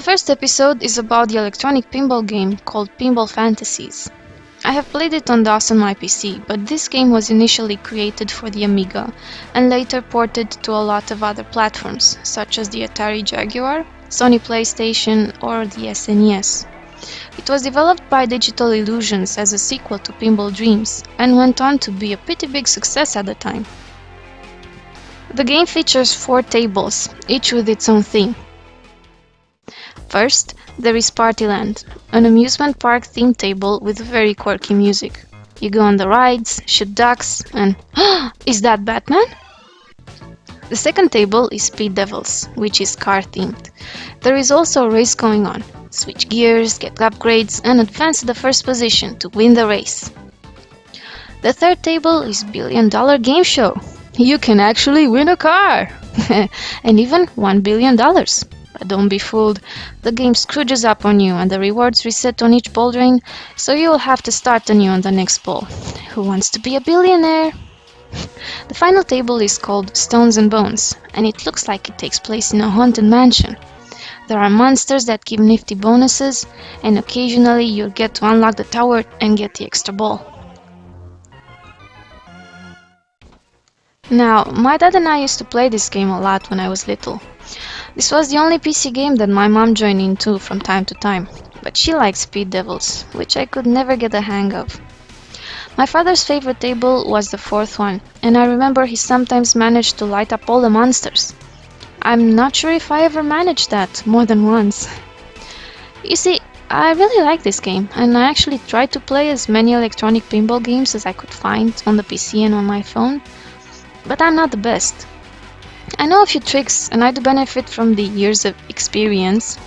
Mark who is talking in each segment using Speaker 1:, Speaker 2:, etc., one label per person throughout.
Speaker 1: first episode is about the electronic pinball game called Pinball Fantasies. I have played it on DOS on my PC, but this game was initially created for the Amiga and later ported to a lot of other platforms, such as the Atari Jaguar, Sony PlayStation, or the SNES. It was developed by Digital Illusions as a sequel to Pinball Dreams and went on to be a pretty big success at the time. The game features 4 tables, each with its own theme. First, there is Partyland, an amusement park theme table with very quirky music. You go on the rides, shoot ducks, and is that Batman? The second table is Speed Devils, which is car themed. There is also a race going on. Switch gears, get upgrades, and advance to the first position to win the race. The third table is Billion Dollar Game Show. You can actually win a car! And even $1 billion. But don't be fooled, the game scrooges up on you and the rewards reset on each ball drain, so you'll have to start anew on the next ball. Who wants to be a billionaire? The final table is called Stones and Bones, and it looks like it takes place in a haunted mansion. There are monsters that give nifty bonuses, and occasionally you'll get to unlock the tower and get the extra ball. Now, my dad and I used to play this game a lot when I was little. This was the only PC game that my mom joined into from time to time, but she liked Speed Devils, which I could never get the hang of. My father's favorite table was the fourth one, and I remember he sometimes managed to light up all the monsters. I'm not sure if I ever managed that more than once. You see, I really like this game, and I actually tried to play as many electronic pinball games as I could find on the PC and on my phone, but I'm not the best. I know a few tricks and I do benefit from the years of experience,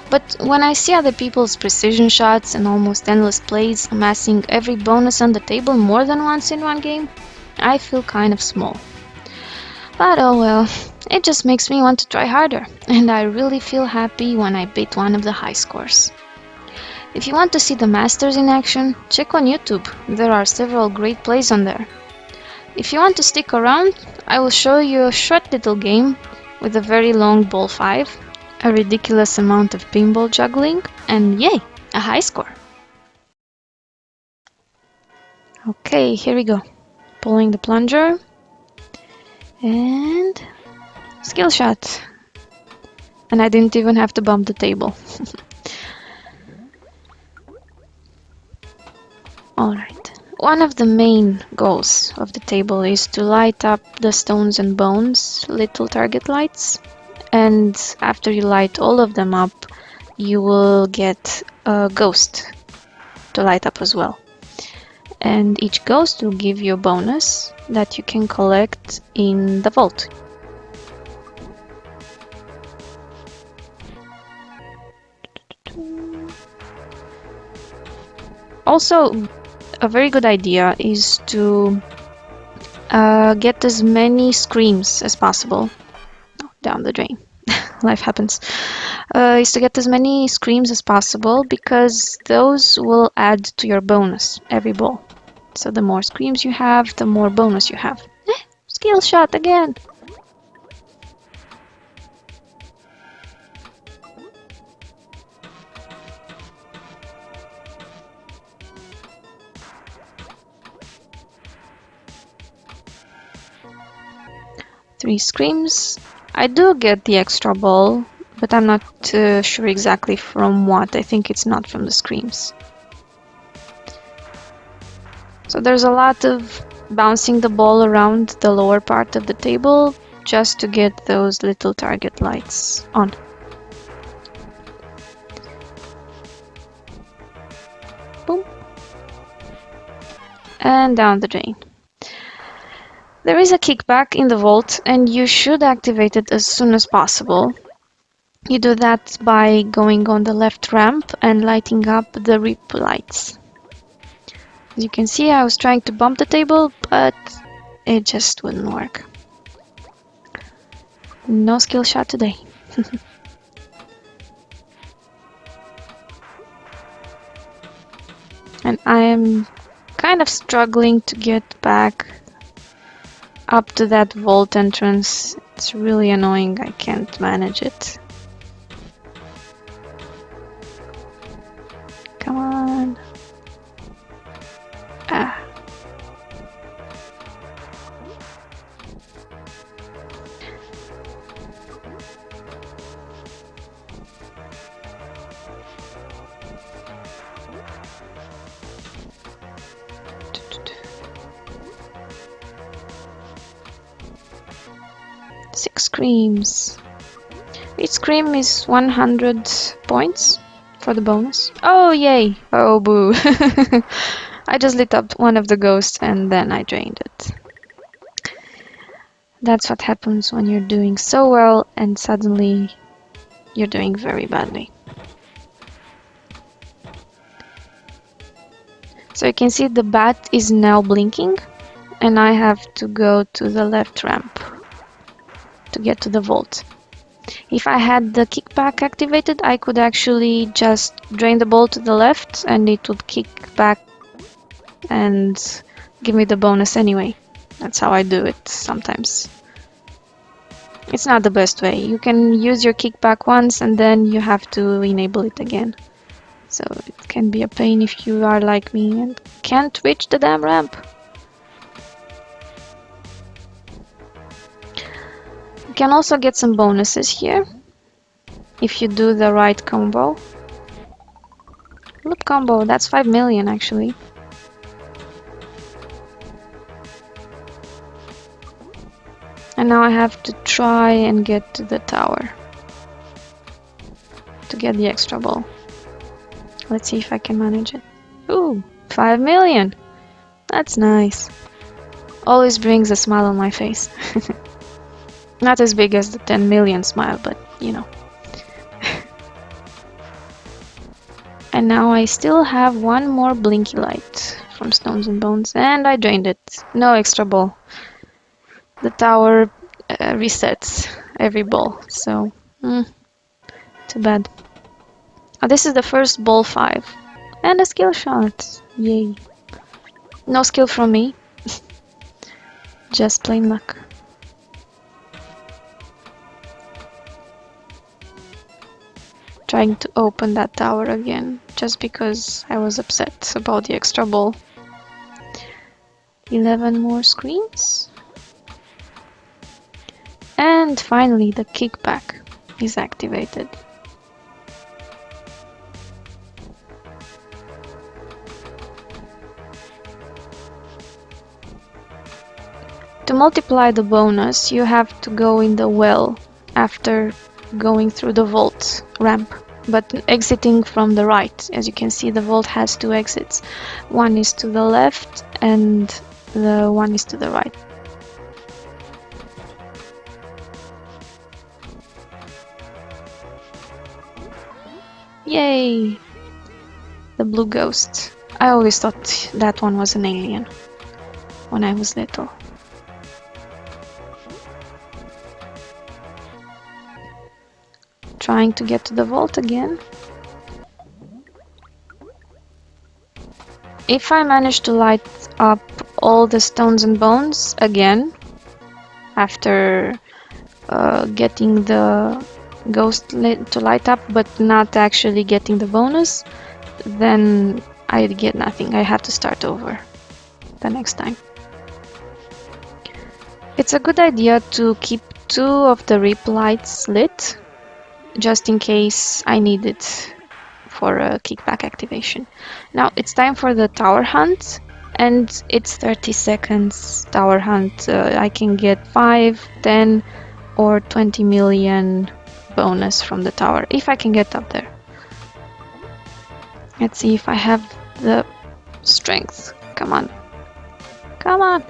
Speaker 1: but when I see other people's precision shots and almost endless plays amassing every bonus on the table more than once in one game, I feel kind of small. But oh well, it just makes me want to try harder, and I really feel happy when I beat one of the high scores. If you want to see the masters in action, check on YouTube, there are several great plays on there. If you want to stick around, I will show you a short little game with a very long ball 5, a ridiculous amount of pinball juggling, and yay, a high score. Okay, here we go. Pulling the plunger, and skill shot. And I didn't even have to bump the table. Alright. One of the main goals of the table is to light up the stones and bones little target lights, and after you light all of them up you will get a ghost to light up as well, and each ghost will give you a bonus that you can collect in the vault. Also, a very good idea is to get as many screams as possible. Oh, down the drain. Life happens. Is to get as many screams as possible because those will add to your bonus every ball. So the more screams you have, the more bonus you have. Skill shot again! Three screams. I do get the extra ball, but I'm not sure exactly from what. I think it's not from the screams. So there's a lot of bouncing the ball around the lower part of the table just to get those little target lights on. Boom. And down the drain. There is a kickback in the vault and you should activate it as soon as possible. You do that by going on the left ramp and lighting up the rip lights. As you can see, I was trying to bump the table, but it just wouldn't work. No skill shot today. And I am kind of struggling to get back up to that vault entrance. It's really annoying, I can't manage it. screams. Each scream is 100 points for the bonus. Oh, yay! Oh, boo. I just lit up one of the ghosts and then I drained it. That's what happens when you're doing so well and suddenly you're doing very badly. So you can see the bat is now blinking and I have to go to the left ramp to get to the vault. If I had the kickback activated, I could actually just drain the ball to the left and it would kick back and give me the bonus anyway. That's how I do it sometimes. It's not the best way. You can use your kickback once and then you have to enable it again. So it can be a pain if you are like me and can't reach the damn ramp. You can also get some bonuses here if you do the right combo. Loop combo, that's 5 million actually. And now I have to try and get to the tower to get the extra ball. Let's see if I can manage it. Ooh, 5 million! That's nice. Always brings a smile on my face. Not as big as the 10 million smile, but you know. And now I still have one more blinky light from Stones and Bones, and I drained it. No extra ball. The tower resets every ball, so too bad. Oh, this is the first ball 5 and a skill shot. Yay. No skill from me. Just plain luck. Trying to open that tower again just because I was upset about the extra ball. 11 more screens. And finally the kickback is activated. To multiply the bonus, you have to go in the well after going through the vault ramp, but exiting from the right. As you can see, the vault has 2 exits. One is to the left and the one is to the right. Yay! The blue ghost. I always thought that one was an alien when I was little. Trying to get to the vault again. If I manage to light up all the Stones and Bones again, after getting the ghost to light up but not actually getting the bonus, then I get nothing. I have to start over the next time. It's a good idea to keep 2 of the rip lights lit, just in case I need it for a kickback activation. Now it's time for the tower hunt, and it's 30 seconds tower hunt. I can get 5, 10 or 20 million bonus from the tower if I can get up there. Let's see if I have the strength. Come on. Come on.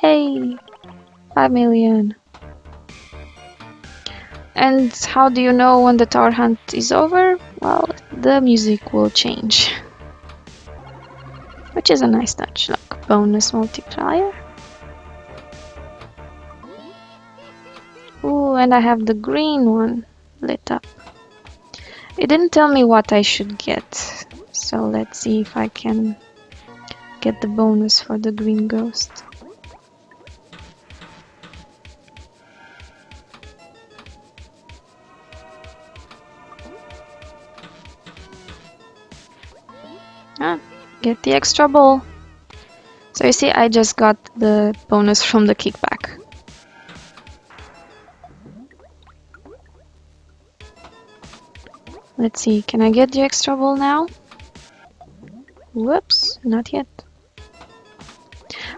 Speaker 1: Hey, 5 million. And how do you know when the tower hunt is over? Well, the music will change. Which is a nice touch. Look, bonus multiplier. Ooh, and I have the green one lit up. It didn't tell me what I should get. So let's see if I can get the bonus for the green ghost. Get the extra ball. So you see, I just got the bonus from the kickback. Let's see, can I get the extra ball now? Whoops, not yet.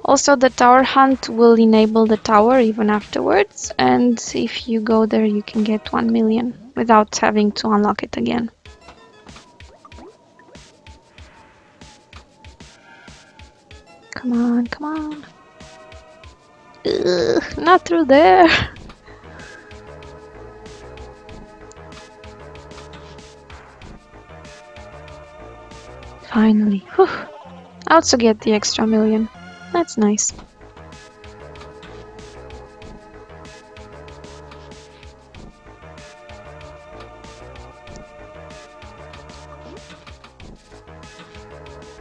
Speaker 1: Also, the tower hunt will enable the tower even afterwards, and if you go there you can get 1 million without having to unlock it again. Come on, come on. Ugh, not through there. Finally. Whew. I also get the extra million. That's nice.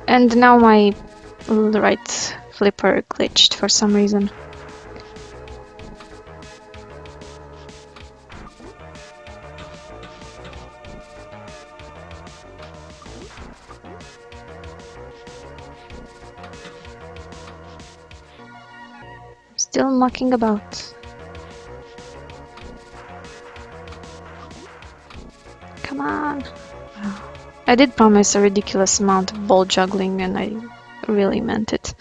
Speaker 1: And now my right flipper glitched for some reason. Still mucking about. Come on. Wow. I did promise a ridiculous amount of ball juggling and I really meant it.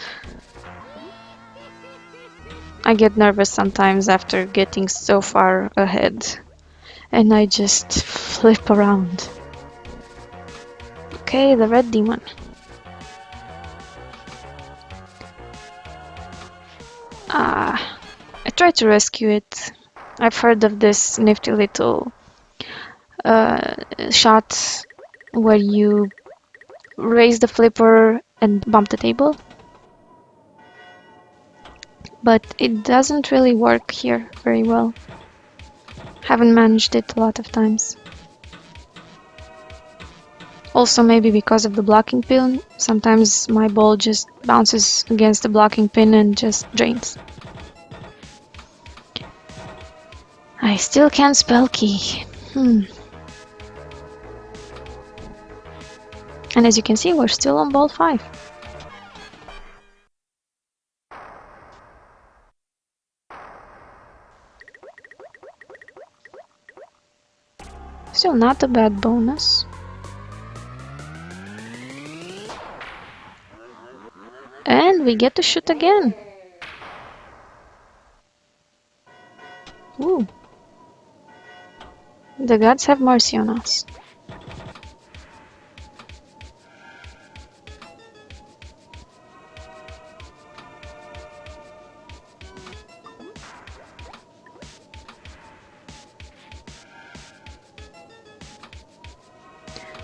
Speaker 1: I get nervous sometimes after getting so far ahead and I just flip around. Okay, the red demon. I tried to rescue it. I've heard of this nifty little shot where you raise the flipper and bump the table. But it doesn't really work here very well. Haven't managed it a lot of times. Also maybe because of the blocking pin, sometimes my ball just bounces against the blocking pin and just drains. I still can't spell key. And as you can see, we're still on ball 5. Still not a bad bonus. And we get to shoot again. Ooh. The gods have mercy on us.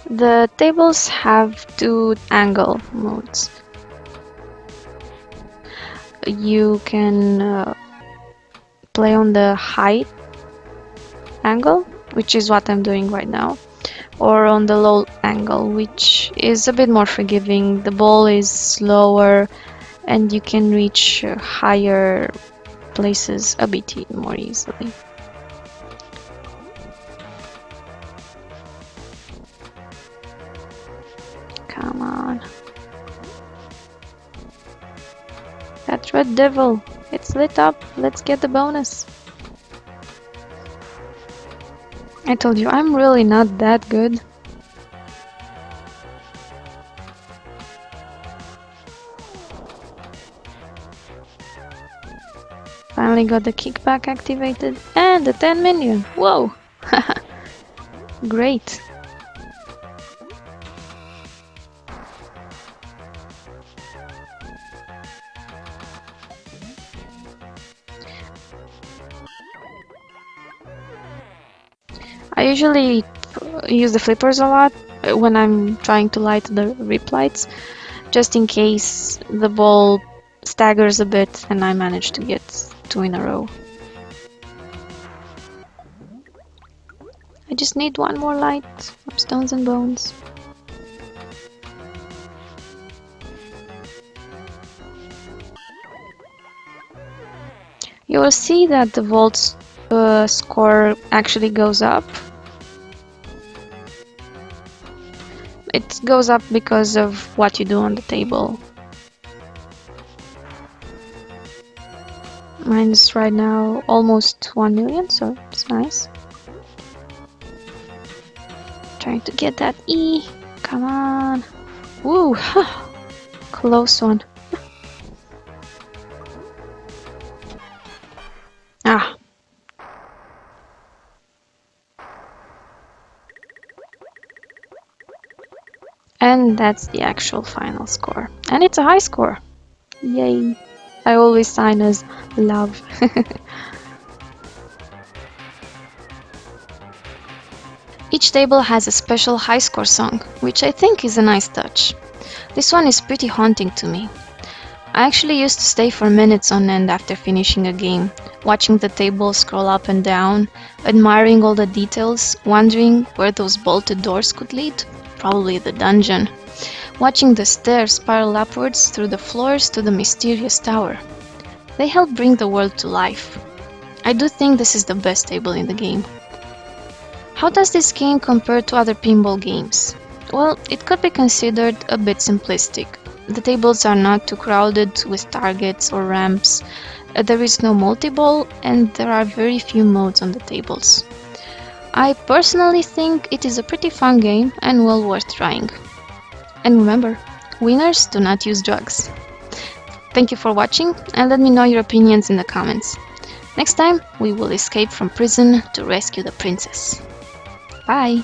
Speaker 1: The tables have 2 angle modes. You can play on the high angle, which is what I'm doing right now, or on the low angle, which is a bit more forgiving. The ball is slower and you can reach higher places a bit more easily. Come on. That red devil, it's lit up. Let's get the bonus. I told you, I'm really not that good. Finally got the kickback activated and the 10 million. Whoa! Great. I usually use the flippers a lot when I'm trying to light the rip lights, just in case the ball staggers a bit and I manage to get 2 in a row. I just need 1 more light from Stones and Bones. You will see that the vault's score actually goes up. It goes up because of what you do on the table. Mine's right now almost 1 million, so it's nice. Trying to get that E. Come on. Woo! Close one. And that's the actual final score. And it's a high score. Yay! I always sign as love. Each table has a special high score song, which I think is a nice touch. This one is pretty haunting to me. I actually used to stay for minutes on end after finishing a game, watching the table scroll up and down, admiring all the details, wondering where those bolted doors could lead. Probably the dungeon. Watching the stairs spiral upwards through the floors to the mysterious tower. They help bring the world to life. I do think this is the best table in the game. How does this game compare to other pinball games? Well, it could be considered a bit simplistic. The tables are not too crowded with targets or ramps. There is no multi-ball and there are very few modes on the tables. I personally think it is a pretty fun game and well worth trying. And remember, winners do not use drugs. Thank you for watching and let me know your opinions in the comments. Next time, we will escape from prison to rescue the princess. Bye!